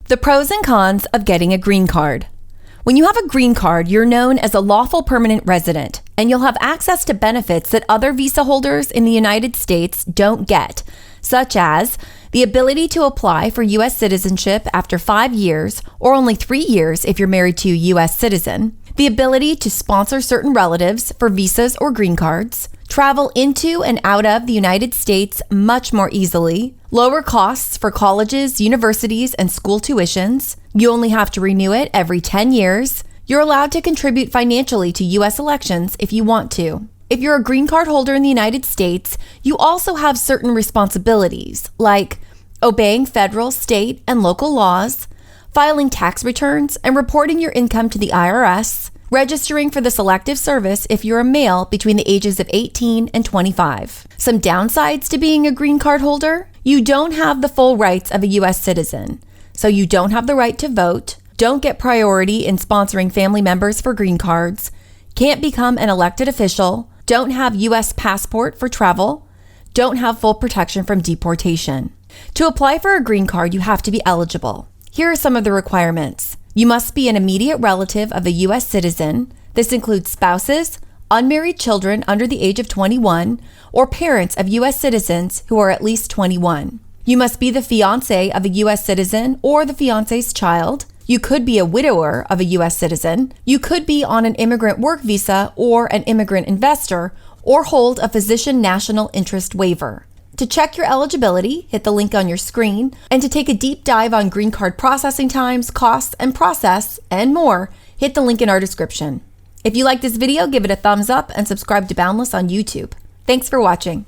The pros and cons of getting a green card. When you have a green card, you're known as a lawful permanent resident, and you'll have access to benefits that other visa holders in the United States don't get, such as the ability to apply for U.S. citizenship after 5 years, or only 3 years if you're married to a U.S. citizen, the ability to sponsor certain relatives for visas or green cards, travel into and out of the United States much more easily, lower costs for colleges, universities, and school tuitions. You only have to renew it every 10 years. You're allowed to contribute financially to U.S. elections if you want to. If you're a green card holder in the United States, you also have certain responsibilities, like obeying federal, state, and local laws, filing tax returns and reporting your income to the IRS, registering for the Selective Service if you're a male between the ages of 18 and 25. Some downsides to being a green card holder: you don't have the full rights of a U.S. citizen. So you don't have the right to vote, don't get priority in sponsoring family members for green cards, can't become an elected official, don't have U.S. passport for travel, don't have full protection from deportation. To apply for a green card, you have to be eligible. Here are some of the requirements. You must be an immediate relative of a U.S. citizen. This includes spouses, unmarried children under the age of 21, or parents of U.S. citizens who are at least 21. You must be the fiancé of a U.S. citizen or the fiancé's child. You could be a widower of a U.S. citizen. You could be on an immigrant work visa or an immigrant investor, or hold a physician national interest waiver. To check your eligibility, hit the link on your screen, and to take a deep dive on green card processing times, costs, and process, and more, hit the link in our description. If you like this video, give it a thumbs up and subscribe to Boundless on YouTube. Thanks for watching.